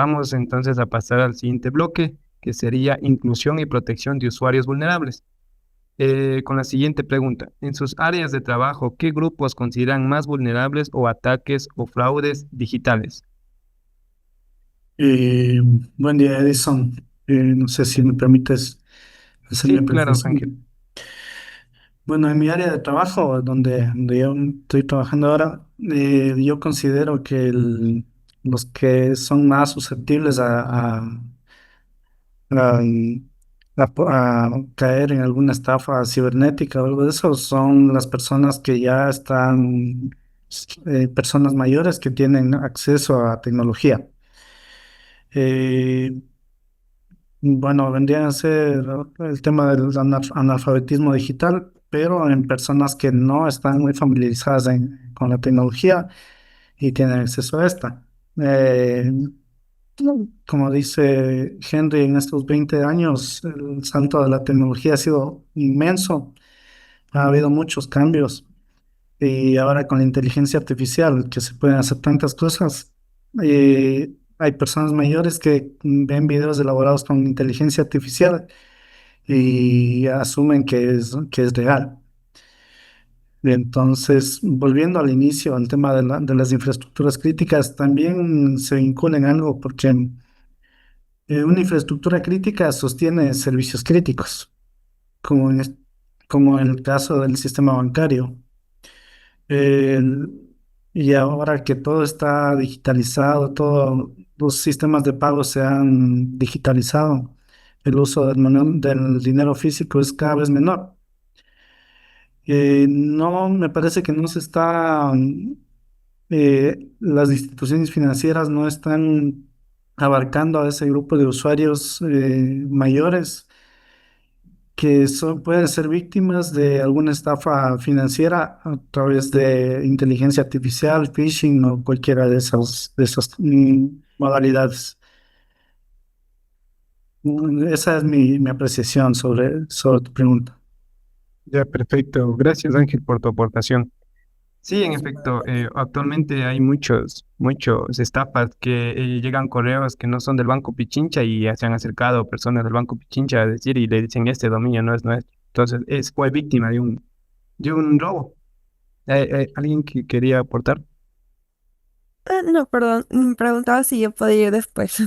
Vamos entonces a pasar al siguiente bloque, que sería inclusión y protección de usuarios vulnerables. Con la siguiente pregunta. En sus áreas de trabajo, ¿qué grupos consideran más vulnerables o ataques o fraudes digitales? Eh, Buen día, Edison. No sé si me permites hacer mi Sí, claro, Ángel. apreciación. Bueno, en mi área de trabajo, donde yo estoy trabajando ahora, yo considero que los que son más susceptibles a- a caer en alguna estafa cibernética o algo de eso son las personas que ya están, personas mayores que tienen acceso a tecnología. Eh, Bueno, vendría a ser el tema del analfabetismo digital, pero en personas que no están muy familiarizadas con la tecnología y tienen acceso a esta. Eh, Como dice Henry, en estos 20 años el salto de la tecnología ha sido inmenso, ha habido muchos cambios y ahora con la inteligencia artificial que se pueden hacer tantas cosas, hay personas mayores que ven videos elaborados con inteligencia artificial y asumen que es real. Entonces, volviendo al inicio, al tema de las infraestructuras críticas, también se vincula en algo porque una infraestructura crítica sostiene servicios críticos, como como en el caso del sistema bancario. El- y ahora que todo está digitalizado, todos los sistemas de pago se han digitalizado, el uso del dinero físico es cada vez menor. No, me parece que no se está, las instituciones financieras no están abarcando a ese grupo de usuarios mayores que pueden ser víctimas de alguna estafa financiera a través de inteligencia artificial, phishing o cualquiera de esas modalidades. Esa es mi apreciación sobre tu pregunta. Ya, perfecto. Gracias, Ángel, por tu aportación. Sí, en efecto, actualmente hay muchos estafas que llegan correos que no son del Banco Pichincha y ya se han acercado personas del Banco Pichincha a decir y le dicen este dominio no es nuestro. Entonces, fue víctima de un robo. ¿Alguien que quería aportar? No, perdón, me preguntaba si yo podía ir después.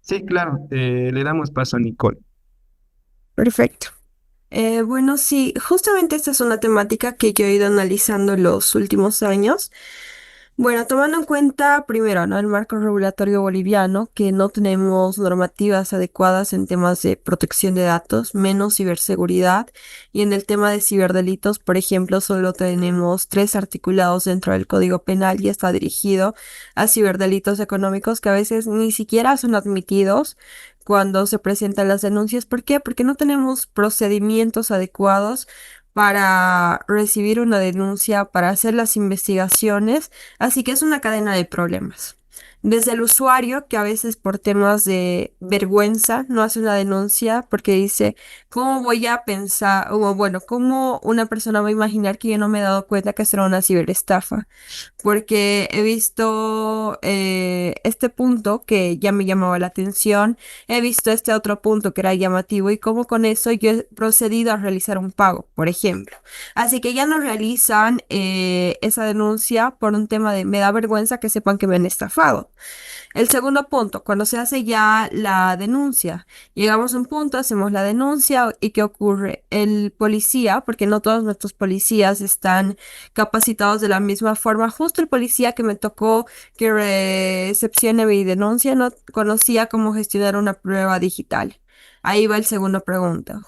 Sí, claro, le damos paso a Nicole. Perfecto. Bueno, sí, justamente esta es una temática que yo he ido analizando los últimos años. Bueno, tomando en cuenta primero, ¿no? El marco regulatorio boliviano, que no tenemos normativas adecuadas en temas de protección de datos, menos ciberseguridad. Y en el tema de ciberdelitos, por ejemplo, solo tenemos tres articulados dentro del Código Penal y está dirigido a ciberdelitos económicos que a veces ni siquiera son admitidos cuando se presentan las denuncias. ¿Por qué? Porque no tenemos procedimientos adecuados para recibir una denuncia, para hacer las investigaciones. Así que es una cadena de problemas. Desde el usuario, que a veces por temas de vergüenza no hace una denuncia porque dice, ¿cómo voy a pensar? O bueno, ¿cómo una persona va a imaginar que yo no me he dado cuenta que será una ciberestafa? Porque he visto este punto que ya me llamaba la atención, he visto este otro punto que era llamativo y cómo con eso yo he procedido a realizar un pago, por ejemplo. Así que ya no realizan esa denuncia por un tema de me da vergüenza que sepan que me han estafado. El segundo punto, cuando se hace ya la denuncia, llegamos a un punto, hacemos la denuncia y ¿qué ocurre? El policía, porque no todos nuestros policías están capacitados de la misma forma, justo el policía que me tocó que recepcione mi denuncia no conocía cómo gestionar una prueba digital. Ahí va el segundo pregunta.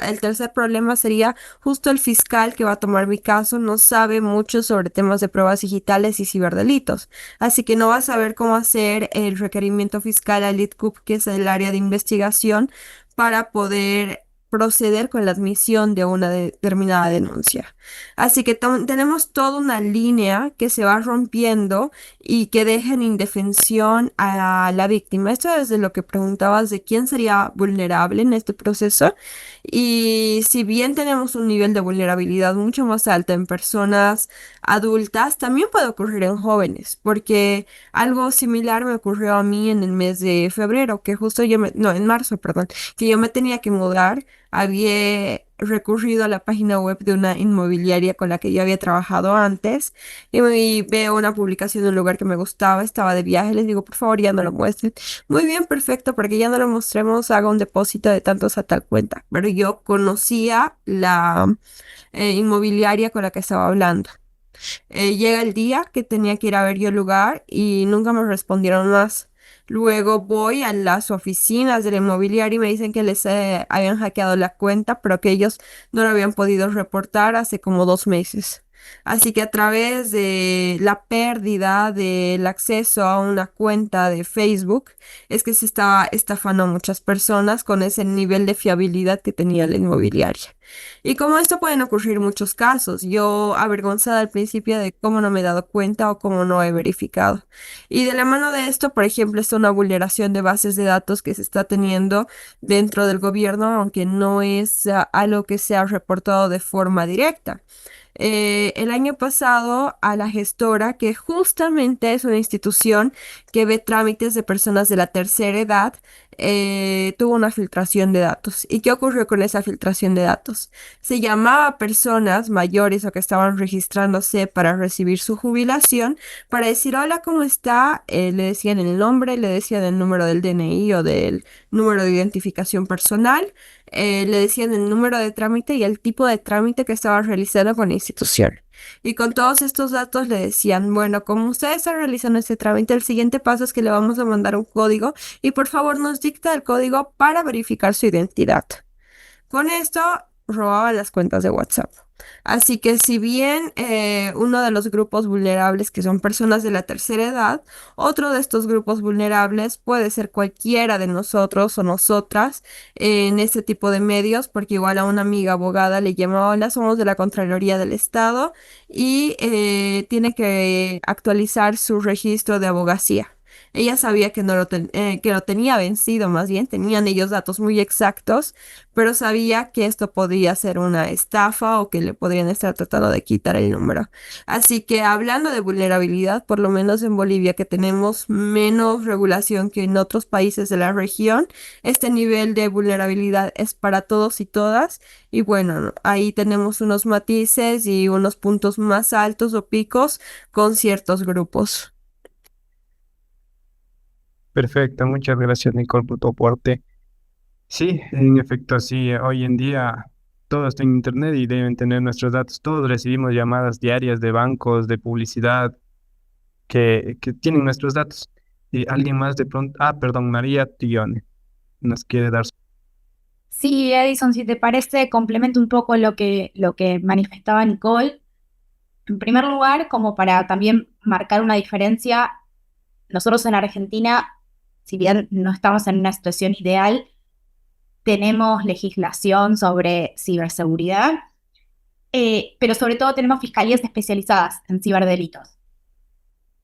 El tercer problema sería justo el fiscal que va a tomar mi caso no sabe mucho sobre temas de pruebas digitales y ciberdelitos. Así que no vas a saber cómo hacer el requerimiento fiscal al ITCUP, que es el área de investigación, para poder proceder con la admisión de una determinada denuncia. Así que tenemos toda una línea que se va rompiendo y que deja en indefensión a la víctima. Esto es de lo que preguntabas de quién sería vulnerable en este proceso. Y si bien tenemos un nivel de vulnerabilidad mucho más alto en personas adultas, también puede ocurrir en jóvenes, porque algo similar me ocurrió a mí en el mes de febrero, que justo no, en marzo, perdón, que yo me tenía que mudar. Había recurrido a la página web de una inmobiliaria con la que yo había trabajado antes y veo una publicación de un lugar que me gustaba, estaba de viaje, les digo, por favor, ya no lo muestren. Muy bien, perfecto, para que ya no lo mostremos, haga un depósito de tantos a tal cuenta. Pero yo conocía la inmobiliaria con la que estaba hablando. Llega el día que tenía que ir a ver yo el lugar y nunca me respondieron más. Luego voy a las oficinas del inmobiliario y me dicen que les habían hackeado la cuenta, pero que ellos no lo habían podido reportar hace como 2 meses. Así que a través de la pérdida del acceso a una cuenta de Facebook, es que se estaba estafando a muchas personas con ese nivel de fiabilidad que tenía la inmobiliaria. Y como esto pueden ocurrir muchos casos, yo avergonzada al principio de cómo no me he dado cuenta o cómo no he verificado. Y de la mano de esto, por ejemplo, está una vulneración de bases de datos que se está teniendo dentro del gobierno, aunque no es algo que sea reportado de forma directa. El año pasado a la gestora, que justamente es una institución que ve trámites de personas de la tercera edad, tuvo una filtración de datos. ¿Y qué ocurrió con esa filtración de datos? Se llamaba a personas mayores o que estaban registrándose para recibir su jubilación para decir, hola, ¿cómo está? Le decían el nombre, le decían el número del DNI o del número de identificación personal, le decían el número de trámite y el tipo de trámite que estaba realizando con la institución. Y con todos estos datos le decían, bueno, como usted está realizando este trámite, el siguiente paso es que le vamos a mandar un código y por favor nos dicta el código para verificar su identidad. Con esto robaban las cuentas de WhatsApp. Así que si bien uno de los grupos vulnerables que son personas de la tercera edad, otro de estos grupos vulnerables puede ser cualquiera de nosotros o nosotras en este tipo de medios, porque igual a una amiga abogada le llamaba, hola, somos de la Contraloría del Estado y tiene que actualizar su registro de abogacía. Ella sabía que que lo tenía vencido, más bien, tenían ellos datos muy exactos, pero sabía que esto podría ser una estafa o que le podrían estar tratando de quitar el número. Así que hablando de vulnerabilidad, por lo menos en Bolivia, que tenemos menos regulación que en otros países de la región, este nivel de vulnerabilidad es para todos y todas. Y bueno, ahí tenemos unos matices y unos puntos más altos o picos con ciertos grupos. Perfecto, muchas gracias, Nicole, por tu aporte. Sí, en efecto, sí, hoy en día todo está en internet y deben tener nuestros datos. Todos recibimos llamadas diarias de bancos, de publicidad, que tienen nuestros datos. Y alguien más de pronto, perdón, María Tione nos quiere dar. Sí, Edison, si te parece, complemento un poco lo que manifestaba Nicole. En primer lugar, como para también marcar una diferencia, nosotros en Argentina, si bien no estamos en una situación ideal, tenemos legislación sobre ciberseguridad, pero sobre todo tenemos fiscalías especializadas en ciberdelitos,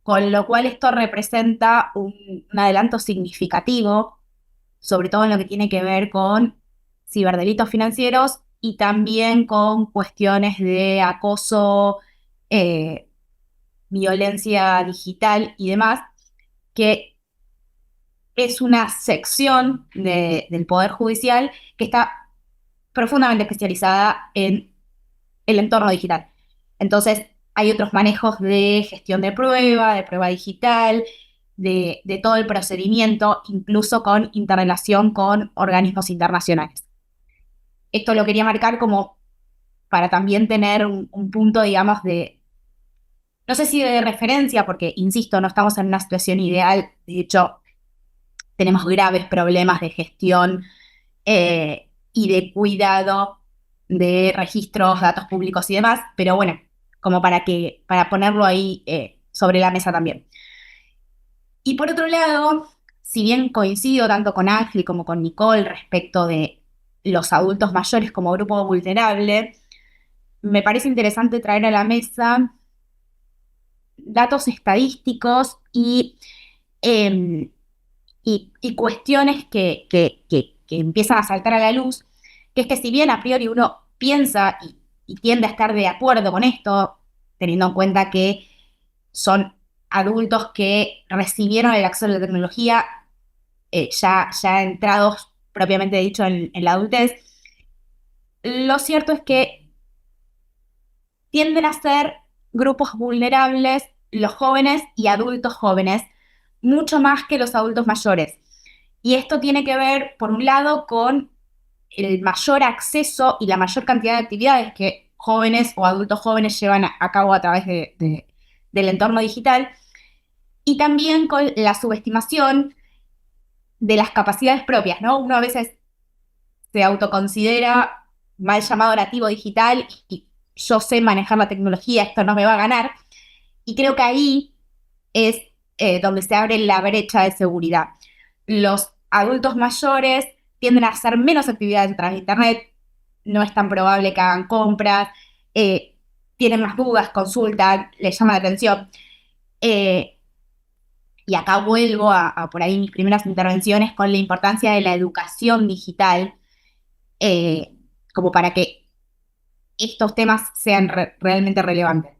con lo cual esto representa un adelanto significativo, sobre todo en lo que tiene que ver con ciberdelitos financieros y también con cuestiones de acoso, eh, violencia digital y demás, que es una sección del Poder Judicial que está profundamente especializada en el entorno digital. Entonces, hay otros manejos de gestión de prueba digital, de todo el procedimiento, incluso con interrelación con organismos internacionales. Esto lo quería marcar como para también tener un punto, digamos, no sé si de referencia, porque, insisto, no estamos en una situación ideal. De hecho, tenemos graves problemas de gestión y de cuidado de registros, datos públicos y demás, pero bueno, como para ponerlo ahí sobre la mesa también. Y por otro lado, si bien coincido tanto con Ángel como con Nicole respecto de los adultos mayores como grupo vulnerable, me parece interesante traer a la mesa datos estadísticos em, y cuestiones que empiezan a saltar a la luz, que es que si bien a priori uno piensa y tiende a estar de acuerdo con esto, teniendo en cuenta que son adultos que recibieron el acceso a la tecnología ya entrados propiamente dicho en la adultez, lo cierto es que tienden a ser grupos vulnerables los jóvenes y adultos jóvenes, mucho más que los adultos mayores. Y esto tiene que ver, por un lado, con el mayor acceso y la mayor cantidad de actividades que jóvenes o adultos jóvenes llevan a cabo a través del entorno digital, y también con la subestimación de las capacidades propias, ¿no? Uno a veces se autoconsidera mal llamado nativo digital y yo sé manejar la tecnología, esto no me va a ganar. Y creo que ahí es donde se abre la brecha de seguridad. Los adultos mayores tienden a hacer menos actividades a través de Internet, no es tan probable que hagan compras, tienen más dudas, consultan, les llama la atención. Y acá vuelvo a por ahí mis primeras intervenciones con la importancia de la educación digital, eh, como para que estos temas sean realmente relevantes.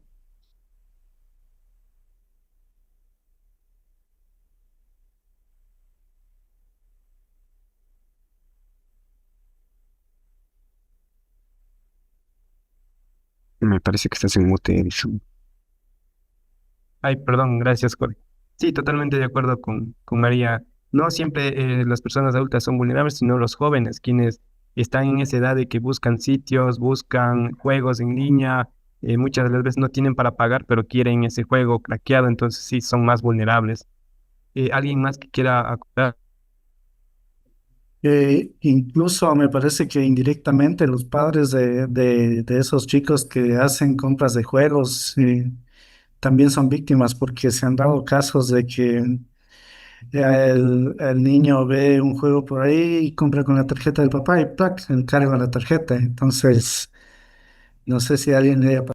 Me parece que estás en mute, Edison. Ay, perdón, gracias, Jorge. Sí, totalmente de acuerdo con María. No siempre las personas adultas son vulnerables, sino los jóvenes, quienes están en esa edad de que buscan sitios, buscan juegos en línea, muchas de las veces no tienen para pagar, pero quieren ese juego craqueado, entonces sí, son más vulnerables. ¿Alguien más que quiera acotar? Incluso me parece que indirectamente los padres de esos chicos que hacen compras de juegos también son víctimas porque se han dado casos de que el niño ve un juego por ahí y compra con la tarjeta del papá y ¡plac! Encarga la tarjeta. Entonces, no sé si a alguien le haya pasado.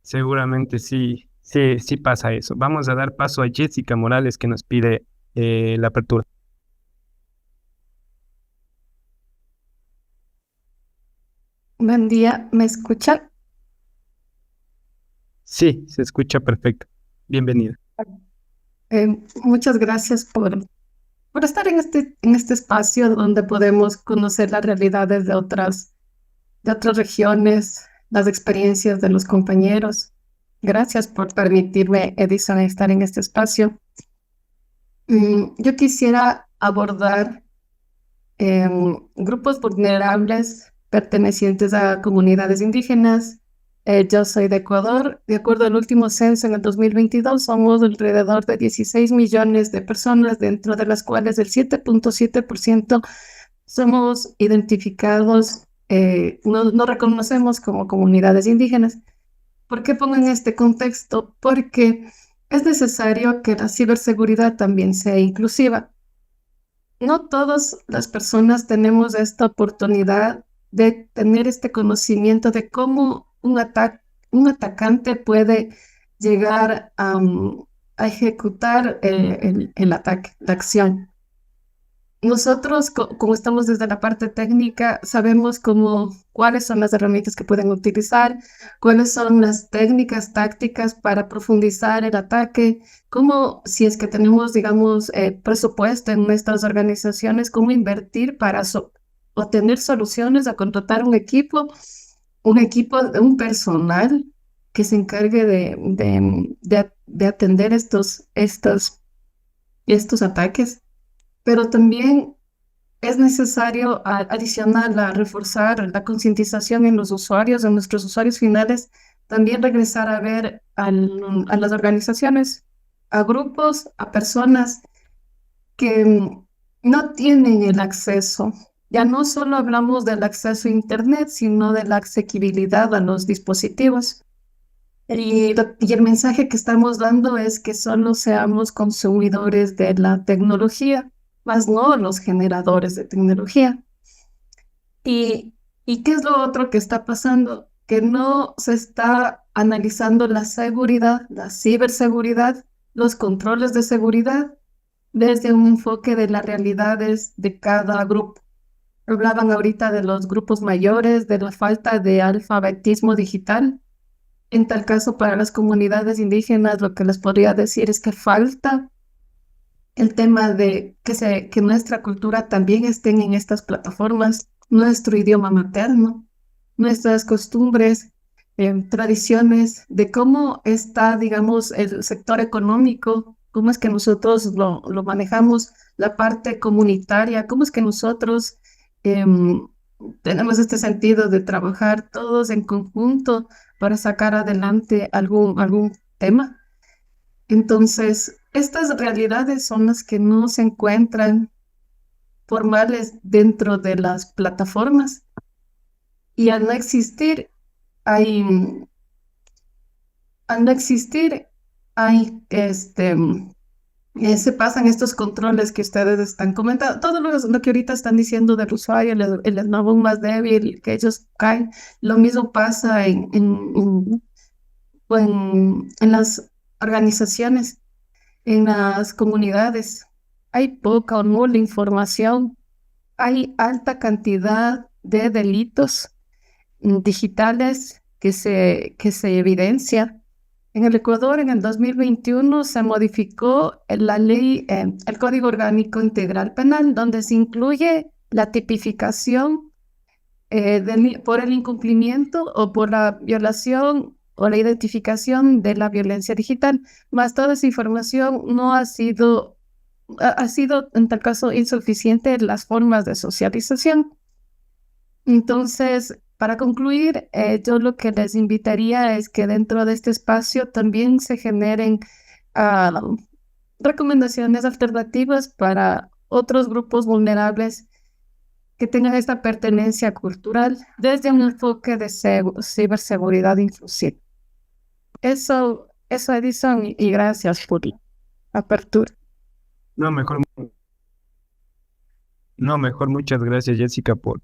Seguramente sí, sí, sí pasa eso. Vamos a dar paso a Jessica Morales que nos pide la apertura. Buen día, ¿me escuchan? Sí, se escucha perfecto. Bienvenida. Muchas gracias por estar en este espacio donde podemos conocer las realidades de otras regiones, las experiencias de los compañeros. Gracias por permitirme, Edison, estar en este espacio. Yo quisiera abordar grupos vulnerables pertenecientes a comunidades indígenas. Yo soy de Ecuador. De acuerdo al último censo en el 2022, somos alrededor de 16 millones de personas, dentro de las cuales el 7.7% somos identificados, no reconocemos como comunidades indígenas. ¿Por qué pongo en este contexto? Porque es necesario que la ciberseguridad también sea inclusiva. No todas las personas tenemos esta oportunidad de tener este conocimiento de cómo un atacante puede llegar a ejecutar el ataque, la acción. Nosotros, como estamos desde la parte técnica, sabemos cuáles son las herramientas que pueden utilizar, cuáles son las técnicas tácticas para profundizar el ataque, cómo, si es que tenemos, digamos, presupuesto en nuestras organizaciones, cómo invertir para obtener soluciones, a contratar un personal que se encargue de atender estos ataques. Pero también es necesario adicional a reforzar la concientización en los usuarios, en nuestros usuarios finales, también regresar a ver a las organizaciones, a grupos, a personas que no tienen el acceso. Ya no solo hablamos del acceso a Internet, sino de la asequibilidad a los dispositivos. Y el mensaje que estamos dando es que solo seamos consumidores de la tecnología más no los generadores de tecnología. ¿Y, y qué es lo otro que está pasando? Que no se está analizando la seguridad, la ciberseguridad, los controles de seguridad desde un enfoque de las realidades de cada grupo. Hablaban ahorita de los grupos mayores, de la falta de alfabetismo digital. En tal caso, para las comunidades indígenas, lo que les podría decir es que falta el tema de que nuestra cultura también estén en estas plataformas, nuestro idioma materno, nuestras costumbres, tradiciones, de cómo está, digamos, el sector económico, cómo es que nosotros lo manejamos, la parte comunitaria, cómo es que nosotros em, tenemos este sentido de trabajar todos en conjunto para sacar adelante algún tema. Entonces, estas realidades son las que no se encuentran formales dentro de las plataformas y hay, al no existir, hay se pasan estos controles que ustedes están comentando, todo lo que ahorita están diciendo del usuario, el eslabón más débil, que ellos caen, lo mismo pasa en las organizaciones, en las comunidades. Hay poca o nula información, hay alta cantidad de delitos digitales que se evidencia. En el Ecuador, en el 2021, se modificó la ley, el Código Orgánico Integral Penal, donde se incluye la tipificación por el incumplimiento o por la violación o la identificación de la violencia digital, más toda esa información no ha sido en tal caso insuficiente las formas de socialización. Entonces, para concluir, yo lo que les invitaría es que dentro de este espacio también se generen ah, recomendaciones alternativas para otros grupos vulnerables que tengan esta pertenencia cultural desde un enfoque de ciberseguridad inclusiva. Eso, Edison, y gracias por la apertura. No, mejor muchas gracias, Jessica, por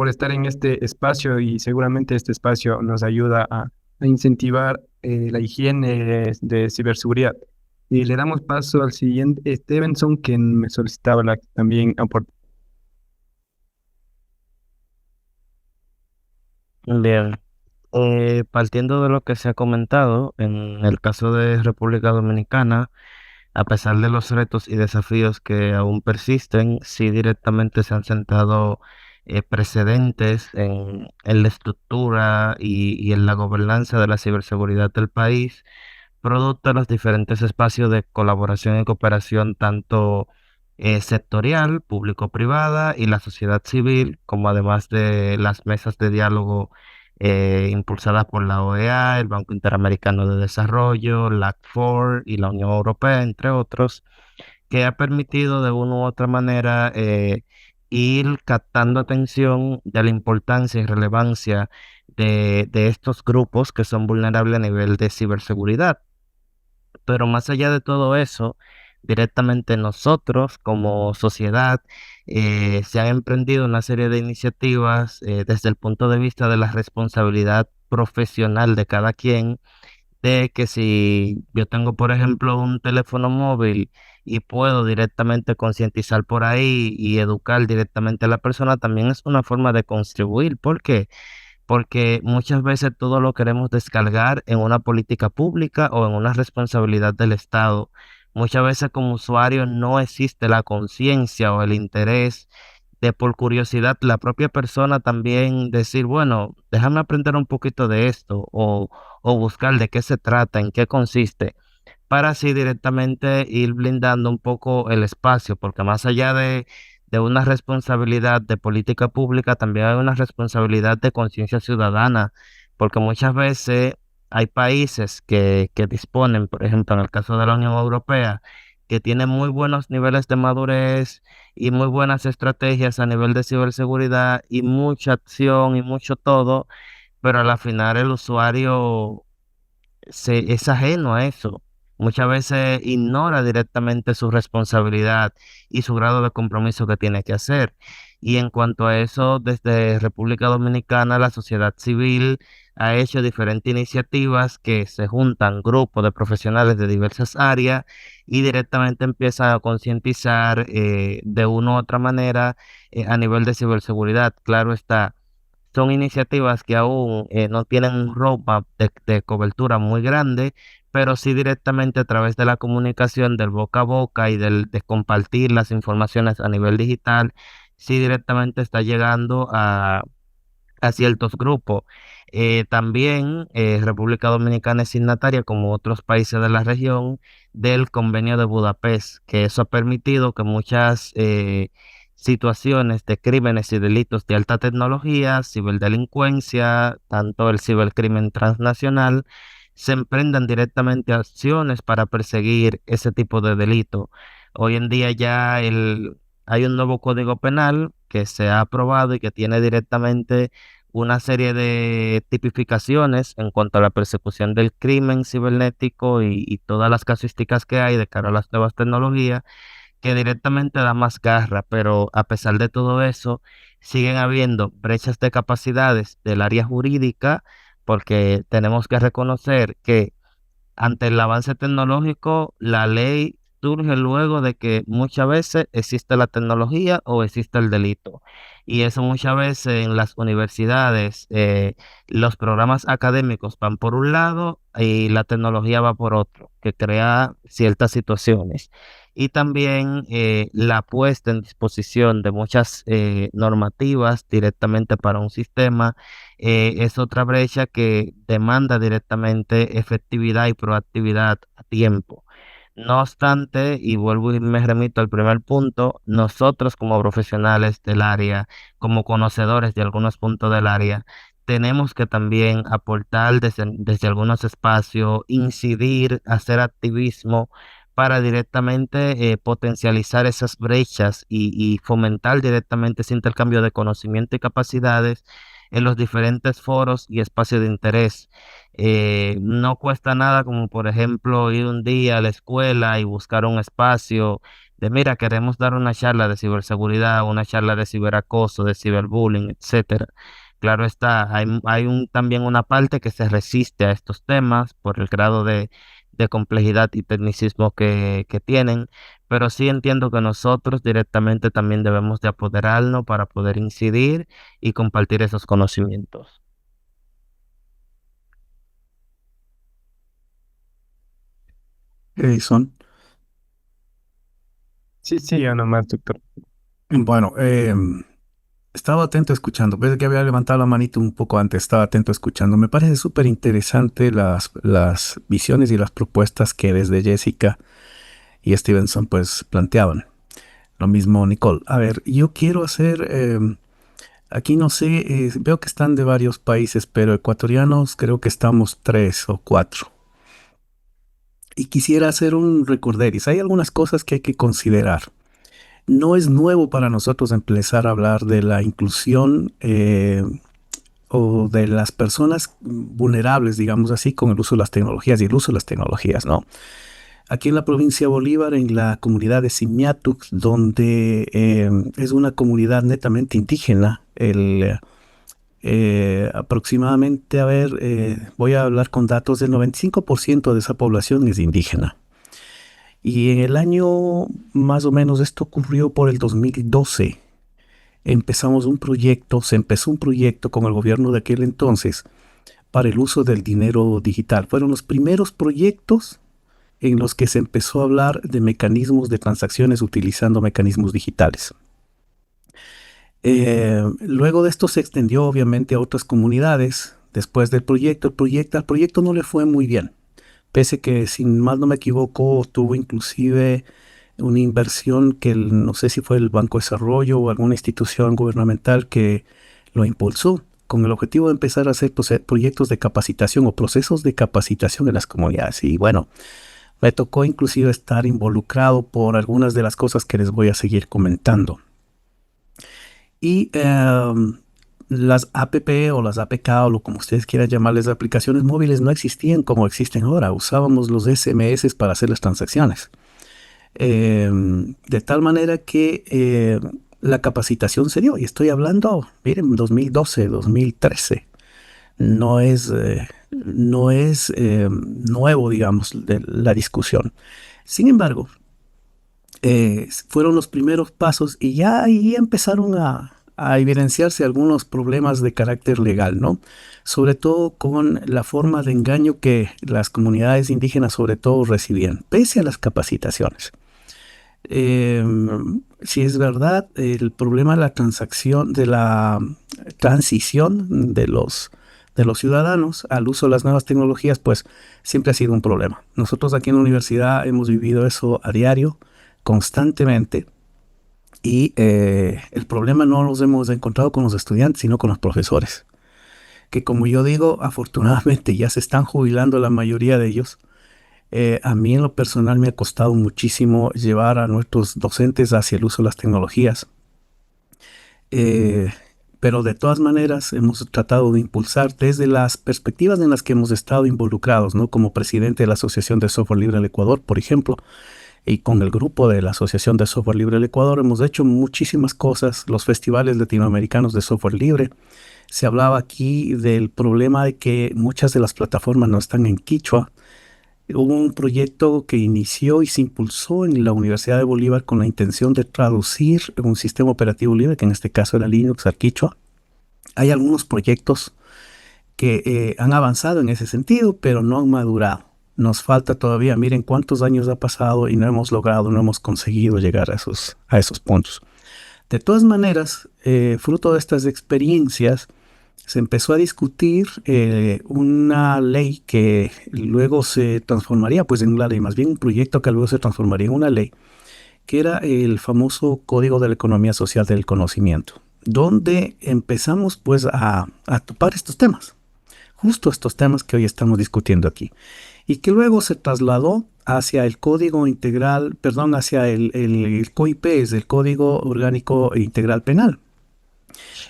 estar en este espacio y seguramente este espacio nos ayuda a incentivar la higiene de ciberseguridad. Y le damos paso al siguiente, Stevenson, que me solicitaba también aportar. Bien, partiendo de lo que se ha comentado, en el caso de República Dominicana, a pesar de los retos y desafíos que aún persisten, sí directamente se han sentado precedentes en la estructura y en la gobernanza de la ciberseguridad del país, producto de los diferentes espacios de colaboración y cooperación, tanto sectorial, público-privada y la sociedad civil, como además de las mesas de diálogo impulsadas por la OEA, el Banco Interamericano de Desarrollo, la ACT4 y la Unión Europea, entre otros, que ha permitido de una u otra manera ir captando atención de la importancia y relevancia de estos grupos que son vulnerables a nivel de ciberseguridad. Pero más allá de todo eso, directamente nosotros como sociedad se han emprendido una serie de iniciativas desde el punto de vista de la responsabilidad profesional de cada quien, de que si yo tengo, por ejemplo, un teléfono móvil y puedo directamente concientizar por ahí y educar directamente a la persona, también es una forma de contribuir. ¿Por qué? Porque muchas veces todo lo queremos descargar en una política pública o en una responsabilidad del Estado. Muchas veces como usuario no existe la conciencia o el interés de por curiosidad la propia persona también decir, bueno, déjame aprender un poquito de esto o buscar de qué se trata, en qué consiste, para así directamente ir blindando un poco el espacio, porque más allá de una responsabilidad de política pública, también hay una responsabilidad de conciencia ciudadana, porque muchas veces hay países que disponen, por ejemplo, en el caso de la Unión Europea, que tienen muy buenos niveles de madurez y muy buenas estrategias a nivel de ciberseguridad y mucha acción y mucho todo, pero a la final el usuario es ajeno a eso. muchas veces ignora directamente su responsabilidad y su grado de compromiso que tiene que hacer. Y en cuanto a eso, desde República Dominicana, la sociedad civil ha hecho diferentes iniciativas que se juntan grupos de profesionales de diversas áreas y directamente empiezan a concientizar de una u otra manera a nivel de ciberseguridad. Claro está, son iniciativas que aún no tienen un roadmap de cobertura muy grande, pero sí directamente a través de la comunicación del boca a boca y de compartir las informaciones a nivel digital, sí directamente está llegando a ciertos grupos. También República Dominicana es signataria, como otros países de la región, del Convenio de Budapest, que eso ha permitido que muchas situaciones de crímenes y delitos de alta tecnología, ciberdelincuencia, tanto el cibercrimen transnacional, se emprendan directamente acciones para perseguir ese tipo de delito. Hoy en día ya hay un nuevo código penal que se ha aprobado y que tiene directamente una serie de tipificaciones en cuanto a la persecución del crimen cibernético y todas las casuísticas que hay de cara a las nuevas tecnologías, que directamente da más garra, pero a pesar de todo eso, siguen habiendo brechas de capacidades del área jurídica, porque tenemos que reconocer que ante el avance tecnológico, la ley surge luego de que muchas veces existe la tecnología o existe el delito. Y eso muchas veces en las universidades, los programas académicos van por un lado y la tecnología va por otro, que crea ciertas situaciones. Y también la puesta en disposición de muchas normativas directamente para un sistema es otra brecha que demanda directamente efectividad y proactividad a tiempo. No obstante, y vuelvo y me remito al primer punto, nosotros como profesionales del área, como conocedores de algunos puntos del área, tenemos que también aportar desde algunos espacios, incidir, hacer activismo para directamente potencializar esas brechas y fomentar directamente ese intercambio de conocimiento y capacidades en los diferentes foros y espacios de interés. No cuesta nada como por ejemplo ir un día a la escuela y buscar un espacio de mira, queremos dar una charla de ciberseguridad, una charla de ciberacoso, de ciberbullying, etcétera. Claro está, hay también una parte que se resiste a estos temas por el grado de complejidad y tecnicismo que tienen, pero sí entiendo que nosotros directamente también debemos de apoderarnos para poder incidir y compartir esos conocimientos. Edison. Sí, sí, ya nomás, doctor. Bueno, estaba atento escuchando. Ves que había levantado la manito un poco antes, estaba atento escuchando. Me parece súper interesante las visiones y las propuestas que desde Jessica y Stevenson pues planteaban. Lo mismo Nicole. A ver, yo quiero hacer, aquí no sé, veo que están de varios países, pero ecuatorianos creo que estamos 3 o 4. Y quisiera hacer un recorderis. Hay algunas cosas que hay que considerar. No es nuevo para nosotros empezar a hablar de la inclusión o de las personas vulnerables, digamos así, con el uso de las tecnologías y el uso de las tecnologías, ¿no? Aquí en la provincia de Bolívar, en la comunidad de Simiatux, donde es una comunidad netamente indígena, aproximadamente, a ver, voy a hablar con datos, del 95% de esa población es indígena. Y en el año, más o menos, esto ocurrió por el 2012. Se empezó un proyecto con el gobierno de aquel entonces para el uso del dinero digital. Fueron los primeros proyectos en los que se empezó a hablar de mecanismos de transacciones utilizando mecanismos digitales. Luego de esto se extendió obviamente a otras comunidades. Después del proyecto, al proyecto no le fue muy bien. Pese que, si mal no me equivoco, tuvo inclusive una inversión que no sé si fue el Banco de Desarrollo o alguna institución gubernamental que lo impulsó con el objetivo de empezar a hacer proyectos de capacitación o procesos de capacitación en las comunidades. Y bueno, me tocó inclusive estar involucrado por algunas de las cosas que les voy a seguir comentando. Y las app o las APK o lo como ustedes quieran llamarles, aplicaciones móviles no existían como existen ahora. Usábamos los SMS para hacer las transacciones. De tal manera que la capacitación se dio. Y estoy hablando, miren, 2012, 2013. No es nuevo, digamos, de la discusión. Sin embargo, fueron los primeros pasos y ya ahí empezaron a evidenciarse algunos problemas de carácter legal, ¿no? Sobre todo con la forma de engaño que las comunidades indígenas sobre todo recibían, pese a las capacitaciones. Si es verdad, el problema de la transición de los ciudadanos al uso de las nuevas tecnologías, pues siempre ha sido un problema. Nosotros aquí en la universidad hemos vivido eso a diario, constantemente, y el problema no los hemos encontrado con los estudiantes, sino con los profesores, que como yo digo, afortunadamente ya se están jubilando la mayoría de ellos. A mí en lo personal me ha costado muchísimo llevar a nuestros docentes hacia el uso de las tecnologías. Pero de todas maneras hemos tratado de impulsar desde las perspectivas en las que hemos estado involucrados, ¿no? Como presidente de la Asociación de Software Libre del Ecuador, por ejemplo, y con el grupo de la Asociación de Software Libre del Ecuador hemos hecho muchísimas cosas, los festivales latinoamericanos de software libre. Se hablaba aquí del problema de que muchas de las plataformas no están en quichua. Hubo un proyecto que inició y se impulsó en la Universidad de Bolívar con la intención de traducir un sistema operativo libre, que en este caso era Linux al quichua. Hay algunos proyectos que han avanzado en ese sentido, pero no han madurado. Nos falta todavía, miren cuántos años ha pasado y no hemos conseguido llegar a esos puntos. De todas maneras, fruto de estas experiencias, se empezó a discutir una ley que luego se transformaría pues en una ley, más bien un proyecto que luego se transformaría en una ley, que era el famoso Código de la Economía Social del Conocimiento, donde empezamos pues a topar estos temas, justo estos temas que hoy estamos discutiendo aquí, y que luego se trasladó hacia el Código Integral, hacia el COIP, es el Código Orgánico Integral Penal.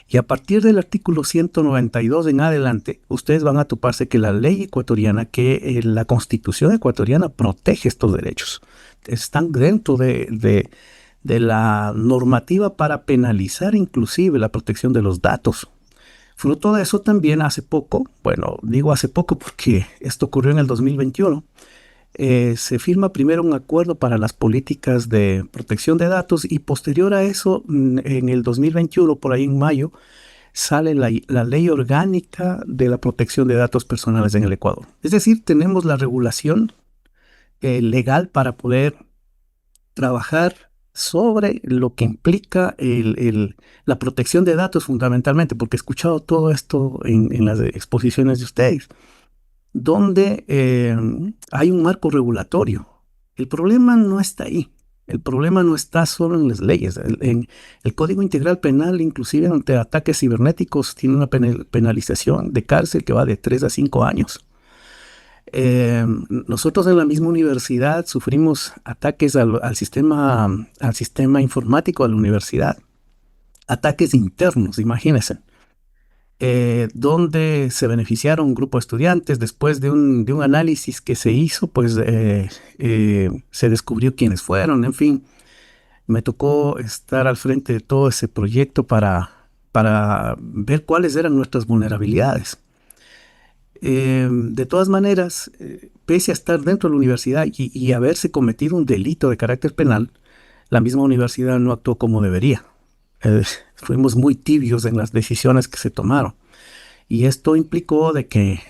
Y a partir del artículo 192 en adelante, ustedes van a toparse que la ley ecuatoriana, que la Constitución ecuatoriana protege estos derechos. Están dentro de la normativa para penalizar inclusive la protección de los datos. Fruto de eso también hace poco, bueno, digo hace poco porque esto ocurrió en el 2021, se firma primero un acuerdo para las políticas de protección de datos y posterior a eso, en el 2021, por ahí en mayo, sale la ley orgánica de la protección de datos personales en el Ecuador. Es decir, tenemos la regulación legal para poder trabajar sobre lo que implica la protección de datos fundamentalmente, porque he escuchado todo esto en las exposiciones de ustedes, donde hay un marco regulatorio. El problema no está ahí. El problema no está solo en las leyes. En el Código Integral Penal, inclusive ante ataques cibernéticos, tiene una penalización de cárcel que va de 3 a 5 años. Nosotros en la misma universidad sufrimos ataques al sistema informático de la universidad. Ataques internos, imagínense. Donde se beneficiaron un grupo de estudiantes. Después de un análisis que se hizo, pues se descubrió quiénes fueron. En fin, me tocó estar al frente de todo ese proyecto para ver cuáles eran nuestras vulnerabilidades. De todas maneras, pese a estar dentro de la universidad y haberse cometido un delito de carácter penal, la misma universidad no actuó como debería. Fuimos muy tibios en las decisiones que se tomaron. Y esto implicó de que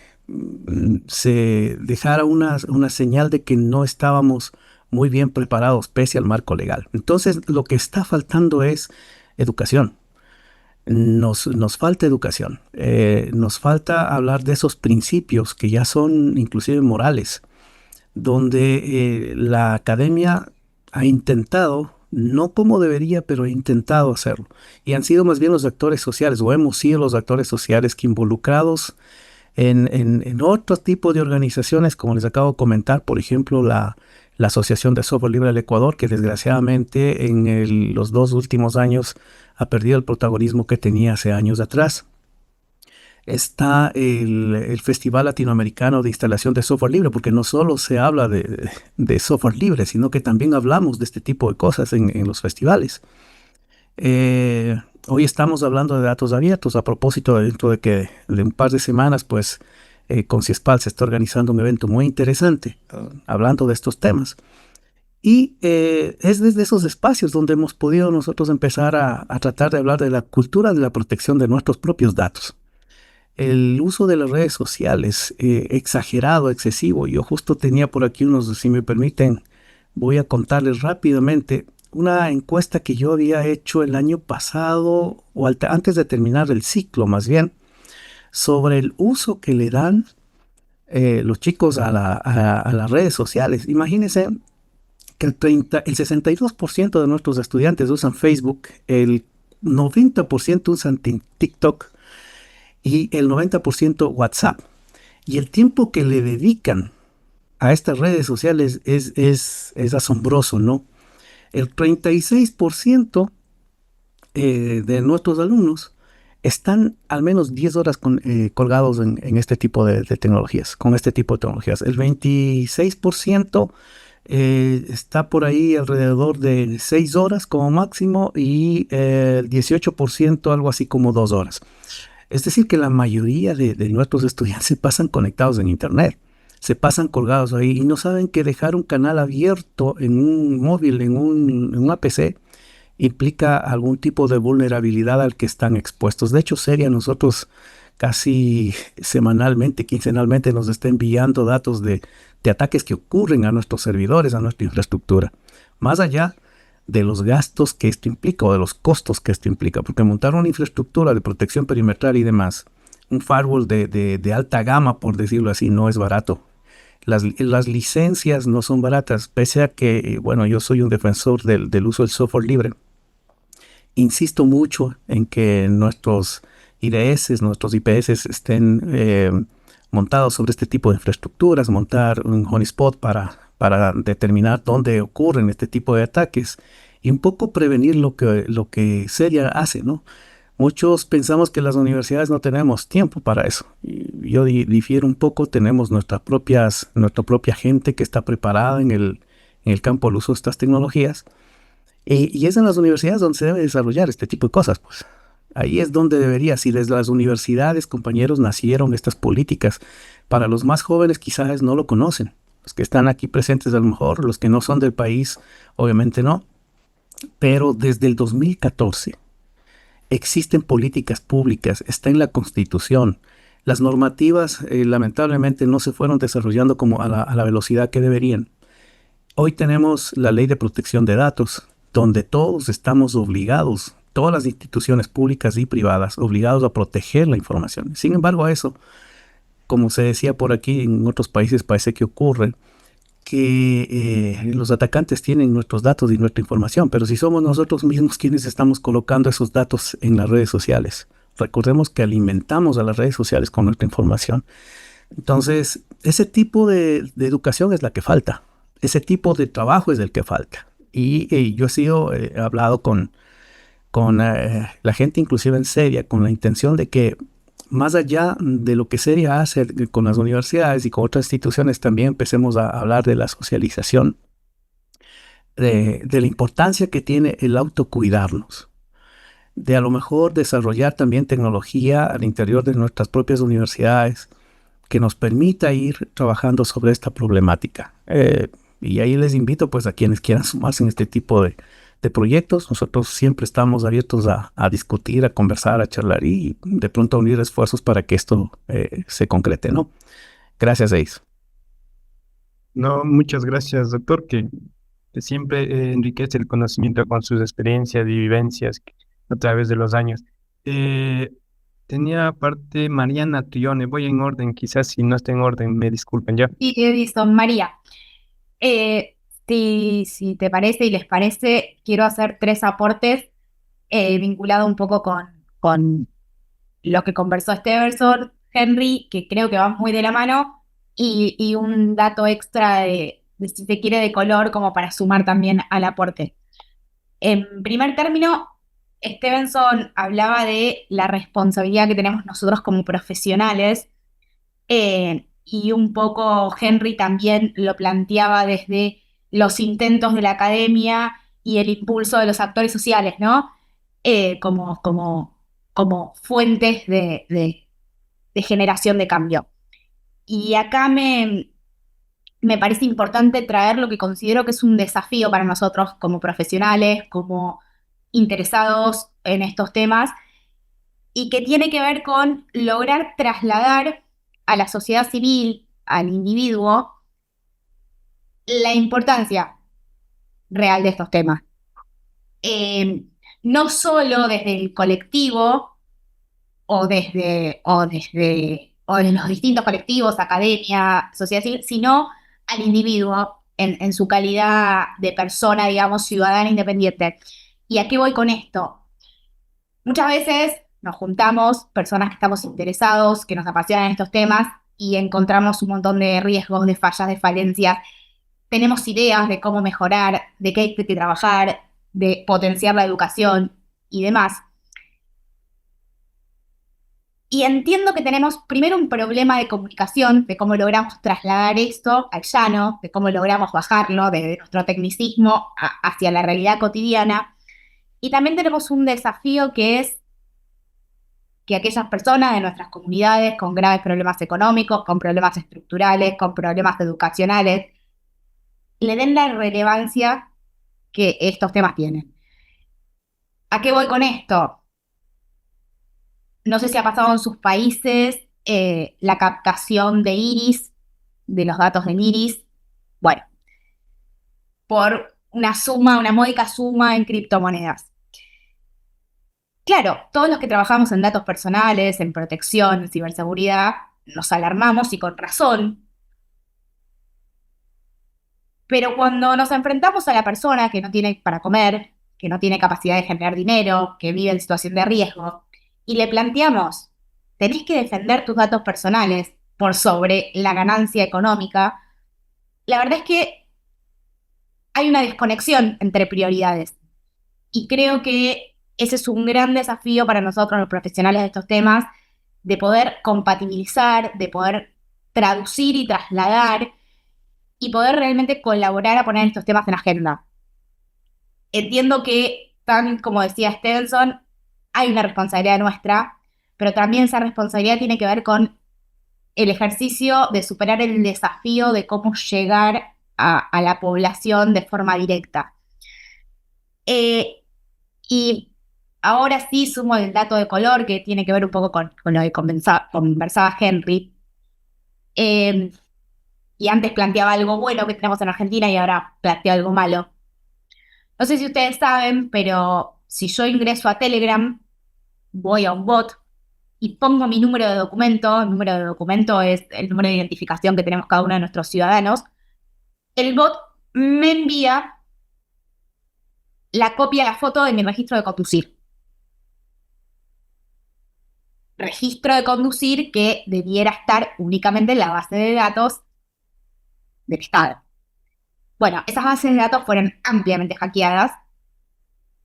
se dejara una señal de que no estábamos muy bien preparados pese al marco legal. Entonces, lo que está faltando es educación. Nos falta educación. Nos falta hablar de esos principios que ya son inclusive morales, donde la academia ha intentado, no como debería, pero he intentado hacerlo. Y han sido más bien los actores sociales, o hemos sido los actores sociales que involucrados en otro tipo de organizaciones, como les acabo de comentar, por ejemplo, la Asociación de Software Libre del Ecuador, que desgraciadamente en los 2 últimos años ha perdido el protagonismo que tenía hace años atrás. está el Festival Latinoamericano de Instalación de Software Libre, porque no solo se habla de software libre, sino que también hablamos de este tipo de cosas en los festivales. Hoy estamos hablando de datos abiertos a propósito dentro de que de un par de semanas, pues, con CIESPAL se está organizando un evento muy interesante hablando de estos temas. Y es desde esos espacios donde hemos podido nosotros empezar a tratar de hablar de la cultura de la protección de nuestros propios datos. El uso de las redes sociales, exagerado, excesivo. Yo justo tenía por aquí unos, si me permiten, voy a contarles rápidamente una encuesta que yo había hecho el año pasado, o antes de terminar el ciclo más bien, sobre el uso que le dan los chicos a las redes sociales. Imagínense que el 62% de nuestros estudiantes usan Facebook, el 90% usan TikTok y el 90% WhatsApp. Y el tiempo que le dedican a estas redes sociales es asombroso, ¿no? El 36% de nuestros alumnos están al menos 10 horas colgados en este tipo de tecnologías, con este tipo de tecnologías. El 26% está por ahí alrededor de 6 horas como máximo y el 18% algo así como 2 horas. Es decir, que la mayoría de nuestros estudiantes se pasan conectados en Internet, se pasan colgados ahí y no saben que dejar un canal abierto en un móvil, en una PC, implica algún tipo de vulnerabilidad al que están expuestos. De hecho, Seria nosotros casi semanalmente, quincenalmente nos está enviando datos de ataques que ocurren a nuestros servidores, a nuestra infraestructura. Más allá de los gastos que esto implica o de los costos que esto implica, porque montar una infraestructura de protección perimetral y demás, un firewall de alta gama, por decirlo así, no es barato. Las licencias no son baratas, pese a que, bueno, yo soy un defensor del uso del software libre. Insisto mucho en que nuestros IDS, nuestros IPS estén montados sobre este tipo de infraestructuras, montar un honeyspot para determinar dónde ocurren este tipo de ataques y un poco prevenir lo que Seria hace, ¿no? Muchos pensamos que las universidades no tenemos tiempo para eso. Y yo difiero un poco, tenemos nuestra propia gente que está preparada en el campo del uso de estas tecnologías. Y es en las universidades donde se debe desarrollar este tipo de cosas, pues. Ahí es donde debería, si desde las universidades, compañeros, nacieron estas políticas. Para los más jóvenes quizás no lo conocen. Los que están aquí presentes a lo mejor, los que no son del país, obviamente no. Pero desde el 2014 existen políticas públicas, está en la Constitución. Las normativas lamentablemente no se fueron desarrollando como a la velocidad que deberían. Hoy tenemos la Ley de Protección de Datos, donde todos estamos obligados, todas las instituciones públicas y privadas, obligados a proteger la información. Sin embargo, eso, como se decía por aquí, en otros países parece que ocurre, que los atacantes tienen nuestros datos y nuestra información, pero si somos nosotros mismos quienes estamos colocando esos datos en las redes sociales. Recordemos que alimentamos a las redes sociales con nuestra información. Entonces, ese tipo de educación es la que falta. Ese tipo de trabajo es el que falta. Y yo he hablado con la gente, inclusive en Seria, con la intención de que más allá de lo que Seria hace con las universidades y con otras instituciones, también empecemos a hablar de la socialización, de la importancia que tiene el autocuidarnos, de a lo mejor desarrollar también tecnología al interior de nuestras propias universidades que nos permita ir trabajando sobre esta problemática. Y ahí les invito pues a quienes quieran sumarse en este tipo de proyectos. Nosotros siempre estamos abiertos a discutir, a conversar, a charlar y de pronto a unir esfuerzos para que esto se concrete, ¿no? Gracias, Ace. No, muchas gracias, doctor, que siempre enriquece el conocimiento con sus experiencias y vivencias a través de los años. Tenía aparte Mariana Trione, voy en orden, quizás si no está en orden, me disculpen ya. Y listo, María. Si te parece y les parece, quiero hacer 3 aportes vinculados un poco con lo que conversó Steverson, Henry, que creo que va muy de la mano, y un dato extra de, si se quiere, de color, como para sumar también al aporte. En primer término, Stevenson hablaba de la responsabilidad que tenemos nosotros como profesionales, y un poco Henry también lo planteaba desde los intentos de la academia y el impulso de los actores sociales, ¿no? Como fuentes de generación de cambio. Y acá me parece importante traer lo que considero que es un desafío para nosotros como profesionales, como interesados en estos temas, y que tiene que ver con lograr trasladar a la sociedad civil, al individuo, la importancia real de estos temas. No solo desde el colectivo o desde los distintos colectivos, academia, sociedad civil, sino al individuo en su calidad de persona, digamos, ciudadana independiente. ¿Y a qué voy con esto? Muchas veces nos juntamos, personas que estamos interesados, que nos apasionan estos temas, y encontramos un montón de riesgos, de fallas, de falencias. Tenemos ideas de cómo mejorar, de qué hay que trabajar, de potenciar la educación y demás. Y entiendo que tenemos primero un problema de comunicación, de cómo logramos trasladar esto al llano, de cómo logramos bajarlo desde nuestro tecnicismo hacia la realidad cotidiana. Y también tenemos un desafío que es que aquellas personas de nuestras comunidades con graves problemas económicos, con problemas estructurales, con problemas educacionales, le den la relevancia que estos temas tienen. ¿A qué voy con esto? No sé si ha pasado en sus países la captación de iris, de los datos del iris. Bueno, por una módica suma en criptomonedas. Claro, todos los que trabajamos en datos personales, en protección, en ciberseguridad, nos alarmamos y con razón. Pero cuando nos enfrentamos a la persona que no tiene para comer, que no tiene capacidad de generar dinero, que vive en situación de riesgo, y le planteamos, tenés que defender tus datos personales por sobre la ganancia económica, la verdad es que hay una desconexión entre prioridades. Y creo que ese es un gran desafío para nosotros, los profesionales de estos temas, de poder compatibilizar, de poder traducir y trasladar, y poder realmente colaborar a poner estos temas en agenda. Entiendo que, tan como decía Stevenson, hay una responsabilidad nuestra, pero también esa responsabilidad tiene que ver con el ejercicio de superar el desafío de cómo llegar a la población de forma directa. Y ahora sí sumo el dato de color que tiene que ver un poco con lo que conversaba Henry. Y antes planteaba algo bueno que tenemos en Argentina y ahora planteo algo malo. No sé si ustedes saben, pero si yo ingreso a Telegram, voy a un bot y pongo mi número de documento, el número de documento es el número de identificación que tenemos cada uno de nuestros ciudadanos, el bot me envía la copia, la foto de mi registro de conducir. Registro de conducir que debiera estar únicamente en la base de datos del Estado. Bueno, esas bases de datos fueron ampliamente hackeadas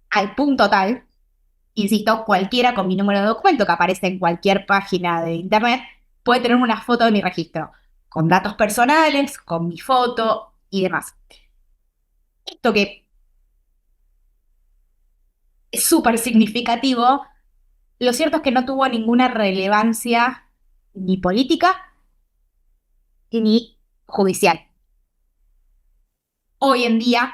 al punto tal, insisto, cualquiera con mi número de documento que aparece en cualquier página de internet puede tener una foto de mi registro, con datos personales, con mi foto y demás. Esto que es súper significativo, lo cierto es que no tuvo ninguna relevancia ni política ni judicial. Hoy en día,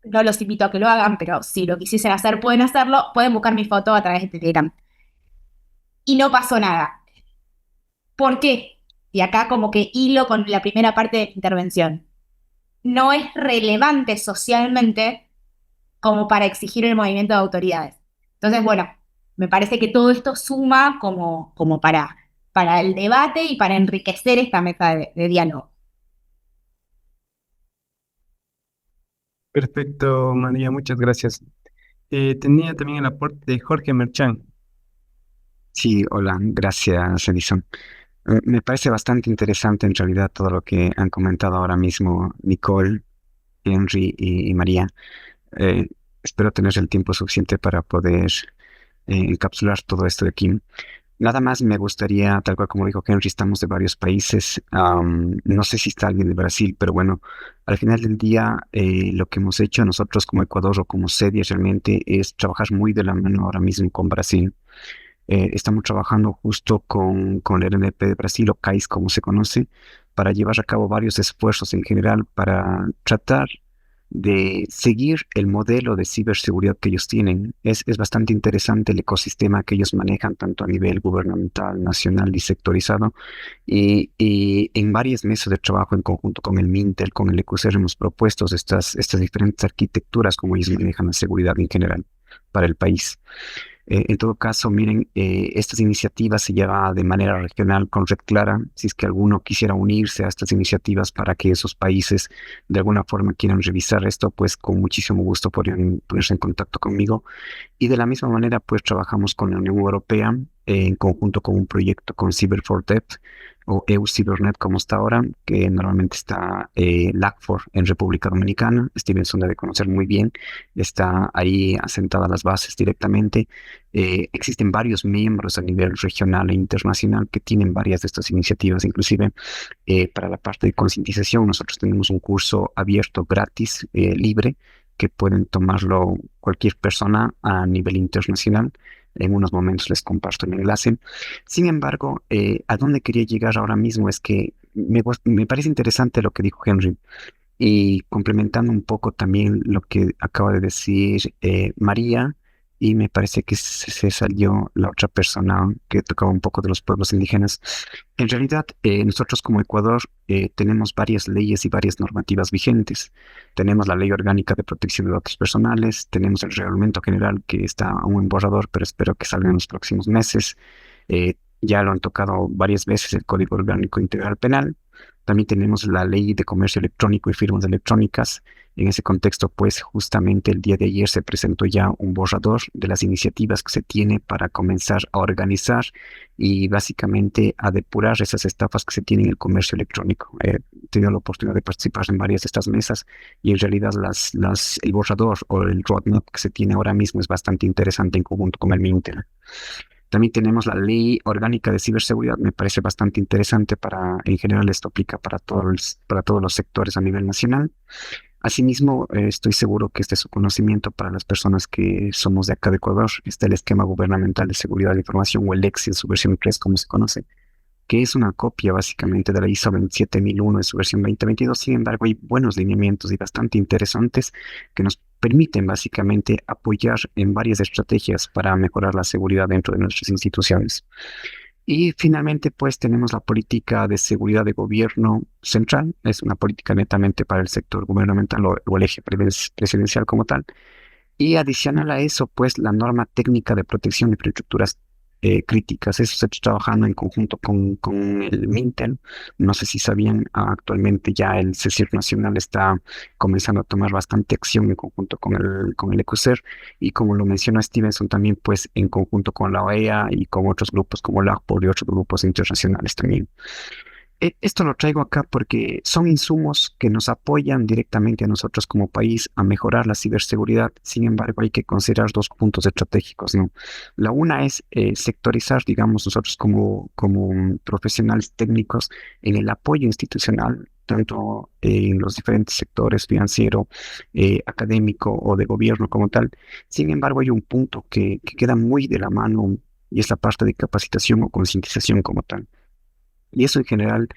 no los invito a que lo hagan, pero si lo quisiesen hacer, pueden hacerlo, pueden buscar mi foto a través de Telegram. Y no pasó nada. ¿Por qué? Y acá como que hilo con la primera parte de la intervención. No es relevante socialmente como para exigir el movimiento de autoridades. Entonces, bueno, me parece que todo esto suma como para el debate y para enriquecer esta mesa de diálogo. Perfecto, María, muchas gracias. Tenía también el aporte de Jorge Merchan. Sí, hola, gracias, Edison. Me parece bastante interesante en realidad todo lo que han comentado ahora mismo Nicole, Henry y María. espero tener el tiempo suficiente para poder encapsular todo esto de aquí. Nada más me gustaría, tal cual como dijo Henry, estamos de varios países. No sé si está alguien de Brasil, pero bueno, al final del día, lo que hemos hecho nosotros como Ecuador o como sede realmente es trabajar muy de la mano ahora mismo con Brasil. Estamos trabajando justo con el RNP de Brasil, o CAIS como se conoce, para llevar a cabo varios esfuerzos en general para tratar de seguir el modelo de ciberseguridad que ellos tienen. Es bastante interesante el ecosistema que ellos manejan, tanto a nivel gubernamental, nacional y sectorizado. Y en varios meses de trabajo en conjunto con el Mintel, con el EQCR, hemos propuesto estas diferentes arquitecturas como ellos manejan la seguridad en general para el país. En todo caso, miren, estas iniciativas se llevan de manera regional con Red Clara. Si es que alguno quisiera unirse a estas iniciativas para que esos países de alguna forma quieran revisar esto, pues con muchísimo gusto podrían ponerse en contacto conmigo. Y de la misma manera, pues trabajamos con la Unión Europea en conjunto con un proyecto con Cyber for Dev o EU Cybernet como está ahora, que normalmente está LACFOR en República Dominicana. Stevenson debe conocer muy bien, está ahí asentadas las bases directamente. Existen varios miembros a nivel regional e internacional que tienen varias de estas iniciativas, inclusive para la parte de concientización. Nosotros tenemos un curso abierto, gratis, libre, que pueden tomarlo cualquier persona a nivel internacional. En unos momentos les comparto el enlace. Sin embargo, a dónde quería llegar ahora mismo es que me parece interesante lo que dijo Henry, y complementando un poco también lo que acaba de decir María, y me parece que se salió la otra persona que tocaba un poco de los pueblos indígenas. En realidad, nosotros como Ecuador tenemos varias leyes y varias normativas vigentes. Tenemos la Ley Orgánica de Protección de Datos Personales, tenemos el Reglamento General que está aún en borrador, pero espero que salga en los próximos meses. Ya lo han tocado varias veces el Código Orgánico Integral Penal. También tenemos la Ley de Comercio Electrónico y Firmas Electrónicas. En ese contexto, pues justamente el día de ayer se presentó ya un borrador de las iniciativas que se tiene para comenzar a organizar y básicamente a depurar esas estafas que se tienen en el comercio electrónico. He tenido la oportunidad de participar en varias de estas mesas y en realidad el borrador o el roadmap que se tiene ahora mismo es bastante interesante en conjunto con el Mintel. También tenemos la Ley Orgánica de Ciberseguridad, me parece bastante interesante en general esto aplica para todos los sectores a nivel nacional. Asimismo, estoy seguro que este es su conocimiento para las personas que somos de acá de Ecuador. Está el Esquema Gubernamental de Seguridad de la Información, o el EXI en su versión 3, como se conoce, que es una copia básicamente de la ISO 27001 en su versión 2022. Sin embargo, hay buenos lineamientos y bastante interesantes que nos permiten básicamente apoyar en varias estrategias para mejorar la seguridad dentro de nuestras instituciones. Y finalmente, pues tenemos la política de seguridad de gobierno central. Es una política netamente para el sector gubernamental o el eje presidencial como tal. Y adicional a eso, pues la norma técnica de protección de infraestructuras críticas. Eso se está trabajando en conjunto con el Mintel. No sé si sabían, actualmente ya el CECIR Nacional está comenzando a tomar bastante acción en conjunto con el EQCER, y como lo mencionó Stevenson también, pues en conjunto con la OEA y con otros grupos como la ACPOR y otros grupos internacionales también. Esto lo traigo acá porque son insumos que nos apoyan directamente a nosotros como país a mejorar la ciberseguridad. Sin embargo, hay que considerar dos puntos estratégicos, ¿no? La una es sectorizar, digamos, nosotros como profesionales técnicos en el apoyo institucional, tanto en los diferentes sectores financiero, académico o de gobierno como tal. Sin embargo, hay un punto que queda muy de la mano, y es la parte de capacitación o concientización como tal. Y eso en general,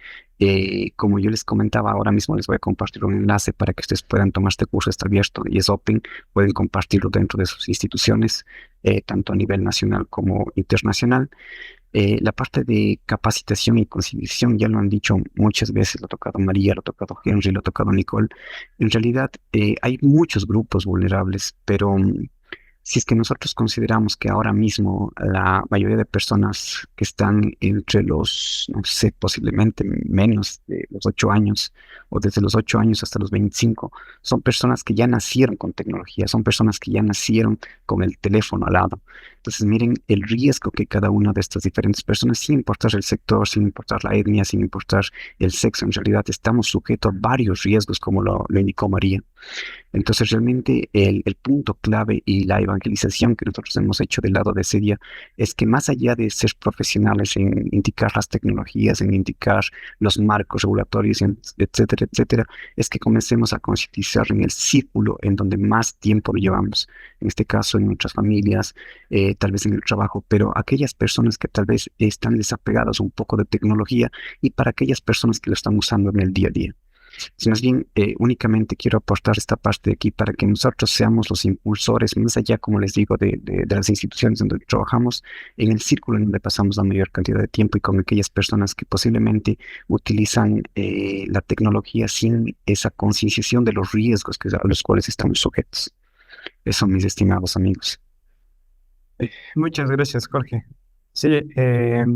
como yo les comentaba, ahora mismo les voy a compartir un enlace para que ustedes puedan tomar este curso. Está abierto y es open. Pueden compartirlo dentro de sus instituciones, tanto a nivel nacional como internacional. La parte de capacitación y concienciación, ya lo han dicho muchas veces, lo ha tocado María, lo ha tocado Henry, lo ha tocado Nicole. En realidad, hay muchos grupos vulnerables, pero si es que nosotros consideramos que ahora mismo la mayoría de personas que están entre los, no sé, posiblemente menos de los 8 años o desde los 8 años hasta los 25, son personas que ya nacieron con tecnología, son personas que ya nacieron con el teléfono al lado. Entonces, miren el riesgo que cada una de estas diferentes personas, sin importar el sector, sin importar la etnia, sin importar el sexo, en realidad estamos sujetos a varios riesgos, como lo indicó María. Entonces, realmente el punto clave y la evangelización que nosotros hemos hecho del lado de Cedia es que más allá de ser profesionales en indicar las tecnologías, en indicar los marcos regulatorios, etcétera, etcétera, es que comencemos a concientizar en el círculo en donde más tiempo lo llevamos. En este caso, en nuestras familias, tal vez en el trabajo, pero aquellas personas que tal vez están desapegadas un poco de tecnología y para aquellas personas que lo están usando en el día a día. Si más bien, únicamente quiero aportar esta parte de aquí para que nosotros seamos los impulsores, más allá, como les digo, de las instituciones donde trabajamos, en el círculo en donde pasamos la mayor cantidad de tiempo y con aquellas personas que posiblemente utilizan la tecnología sin esa concienciación de los riesgos a los cuales estamos sujetos. Eso, mis estimados amigos. Muchas gracias, Jorge. Sí,